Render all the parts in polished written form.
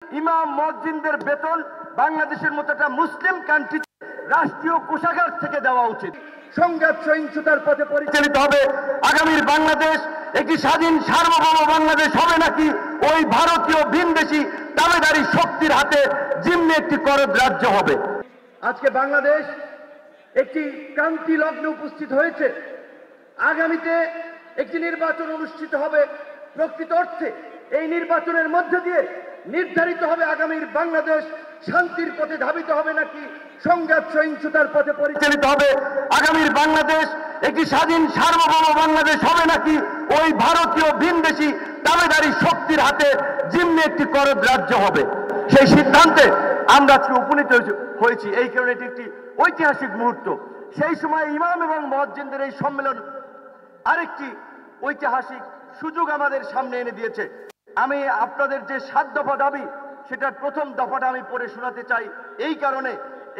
ইমাম মুয়াজ্জিনদের বেতন বাংলাদেশের মতো একটা মুসলিম কান্ট্রি রাষ্ট্রীয় কোষাগার থেকে দেওয়া উচিত। সংঘাত সহিংসতার পথে পরিচালিত হবে আগামীর বাংলাদেশ একটি স্বাধীন সার্বভৌম বাংলাদেশ হবে নাকি ওই ভারতীয় ভিনদেশী দাবেদারি শক্তির হাতে জিম্মি একটি করদ রাজ্য হবে? আজকে বাংলাদেশ একটি ক্রান্তি লগ্নে উপস্থিত হয়েছে। আগামীতে একটি নির্বাচন অনুষ্ঠিত হবে। প্রকৃত অর্থে এই নির্বাচনের মধ্য দিয়ে নির্ধারিত হবে আগামীর বাংলাদেশ শান্তির পথে ধাবিত হবে নাকি সংঘাত সহিংসতার পথে পরিচালিত হবে। আগামীর বাংলাদেশ একটি স্বাধীন সার্বভৌম বাংলাদেশ হবে নাকি ওই ভারতীয় ভিনদেশী দাবেদারি শক্তির হাতে জিম্মি একটি করদ রাজ্য হবে। সেই সিদ্ধান্তে আমরা আজকে উপনীত হয়েছি। এই কারণে এটি একটি ঐতিহাসিক মুহূর্ত। সেই সময় ইমাম এবং মুয়াজ্জিনদের এই সম্মেলন আরেকটি ঐতিহাসিক সুযোগ আমাদের সামনে এনে দিয়েছে। আমি আপনাদের যে 7 দফা দাবি সেটার প্রথম দফাটা আমি পড়ে শোনাতে চাই। এই কারণে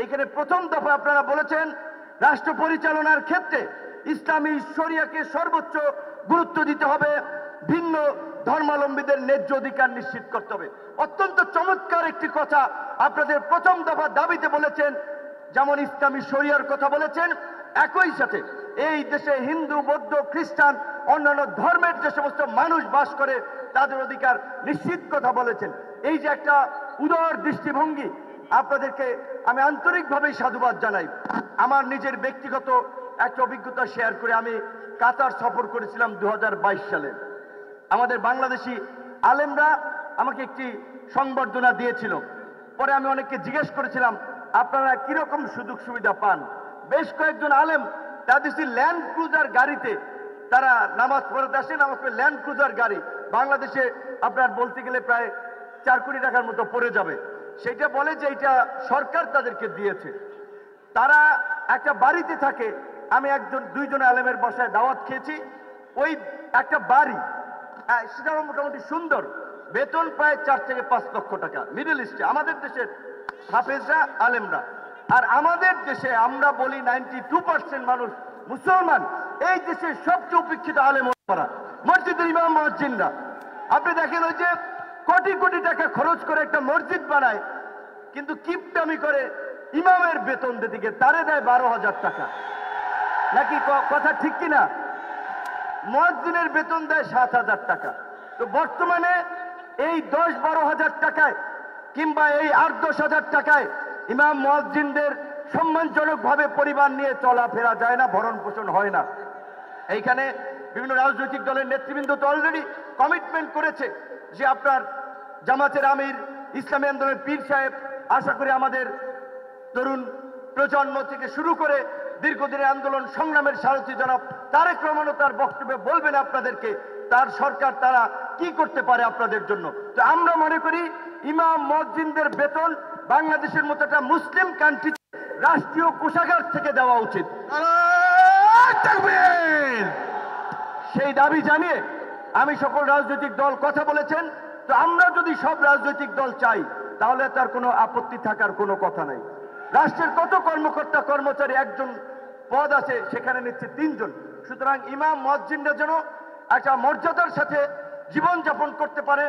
এখানে প্রথম দফা আপনারা বলেছেন রাষ্ট্র পরিচালনার ক্ষেত্রে ইসলামী শরিয়াকে সর্বোচ্চ গুরুত্ব দিতে হবে, ভিন্ন ধর্মাবলম্বীদের ন্যায্য অধিকার নিশ্চিত করতে হবে। অত্যন্ত চমৎকার একটি কথা আপনাদের প্রথম দফা দাবিতে বলেছেন। যেমন ইসলামী শরিয়ার কথা বলেছেন, একই সাথে এই দেশে হিন্দু, বৌদ্ধ, খ্রিস্টান, অন্যান্য ধর্মের যে সমস্ত মানুষ বাস করে তাদের অধিকার নিশ্চিত কথা বলেছেন। এই যে একটা উদার দৃষ্টিভঙ্গি, আপনাদেরকে আমি আন্তরিকভাবেই সাধুবাদ জানাই। আমার নিজের ব্যক্তিগত একটা অভিজ্ঞতা শেয়ার করে, আমি কাতার সফর করেছিলাম 2022 সালে। আমাদের বাংলাদেশি আলেমরা আমাকে একটি সংবর্ধনা দিয়েছিল। পরে আমি অনেককে জিজ্ঞেস করেছিলাম আপনারা কিরকম সুযোগ সুবিধা পান। বেশ কয়েকজন আলেম তাদের ল্যান্ড ক্রুজার গাড়িতে তারা নামাজ পড়তে আসে, নামাজ পড়ে ল্যান্ড ক্রুজার গাড়ি বাংলাদেশে আপনার বলতে গেলে প্রায় 4 কোটি টাকার মতো পড়ে যাবে। সেটা বলে যে এটা সরকার তাদেরকে দিয়েছে। তারা একটা বাড়িতে থাকে। আমি 1-2 আলেমের বাসায় দাওয়াত খেয়েছি। ওই একটা বাড়ি, সেটা মোটামুটি সুন্দর, বেতন প্রায় 4 থেকে 5 লক্ষ টাকা। মিডল ইস্টে আমাদের দেশের হাফেজরা, আলেমরা। আর আমাদের দেশে আমরা বলি 92% মানুষ মুসলমান। এই দেশের সবচেয়ে উপেক্ষিত আলেম ওলামারা, মসজিদের ইমাম মুয়াজ্জিনরা। আপনি দেখেন ওই যে কোটি কোটি টাকা খরচ করে একটা মসজিদ বানায়, কিন্তু কিপটামি করে ইমামের বেতন দিতে গিয়ে তারে দেয় 12,000 টাকা। নাকি কথা ঠিক কিনা? মুয়াজ্জিনের বেতন দেয় 7,000 টাকা। তো বর্তমানে এই 10-12 হাজার টাকায় কিংবা এই 8-10 হাজার টাকায় ইমাম মুয়াজ্জিনদের সম্মানজনকভাবে পরিবার নিয়ে চলাফেরা যায় না, ভরণ পোষণ হয় না। এইখানে বিভিন্ন রাজনৈতিক দলের নেতৃবৃন্দ তো অলরেডি কমিটমেন্ট করেছে যে আপনার জামাতের আমির, ইসলামী আন্দোলনের পীর সাহেব, আশা করি আমাদের তরুণ প্রজন্ম থেকে শুরু করে দীর্ঘদিনের আন্দোলন সংগ্রামের সারথী জনাব তারেক রহমান তার বক্তব্যে বলবেন আপনাদেরকে তার সরকার তারা কি করতে পারে আপনাদের জন্য। তো আমরা মনে করি ইমাম মুয়াজ্জিনদের বেতন বাংলাদেশের মতো একটা মুসলিম কান্ট্রি রাষ্ট্রীয় কোষাগার থেকে দেওয়া উচিত। সেই দাবি জানিয়ে আমি সকল রাজনৈতিক দল কথা বলেছেন। তো আমরা যদি সব রাজনৈতিক দল চাই তাহলে তার কোনো আপত্তি থাকার কোনো কথা নাই। রাষ্ট্রের কত কর্মকর্তা কর্মচারী, একজন পদ আছে সেখানে নিচ্ছে 3 জন। সুতরাং ইমাম মুয়াজ্জিনরা যেন একটা মর্যাদার সাথে জীবনযাপন করতে পারে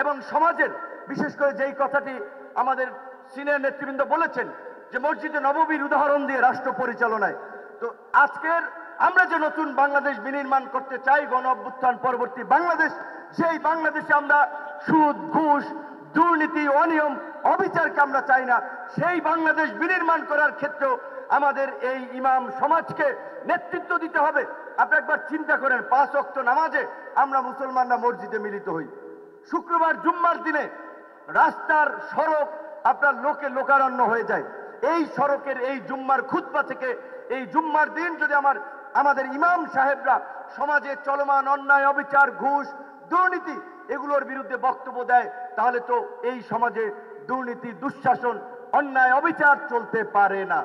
এবং সমাজের, বিশেষ করে যেই কথাটি আমাদের সিনিয়র নেতৃবৃন্দ বলেছেন যে মসজিদে নববীর উদাহরণ দিয়ে রাষ্ট্র পরিচালনায়। তো আজকের আমরা যে নতুন বাংলাদেশ বিনির্মাণ করতে চাই, গণ অভ্যুত্থান পরবর্তী বাংলাদেশ, সেই বাংলাদেশে আমরা সুদ, ঘুষ, দুর্নীতি, অনিয়ম, অবিচারকে আমরা চাই না। সেই বাংলাদেশ বিনির্মাণ করার ক্ষেত্রেও আমাদের এই ইমাম সমাজকে নেতৃত্ব দিতে হবে। আপনি একবার চিন্তা করেন, 5 ওয়াক্ত নামাজে আমরা মুসলমানরা মসজিদে মিলিত হই। শুক্রবার জুম্মার দিনে রাস্তার সড়ক আপনার লোকে লোকারণ্য হয়ে যায়। এই সড়কের এই জুম্মার খুতবা থেকে এই জুম্মার দিন যদি আমাদের ইমাম সাহেবরা সমাজে চলমান অন্যায়, অবিচার, ঘুষ, দুর্নীতি এগুলোর বিরুদ্ধে বক্তব্য দেয়, তাহলে তো এই সমাজে দুর্নীতি, দুঃশাসন, অন্যায়, অবিচার চলতে পারে না।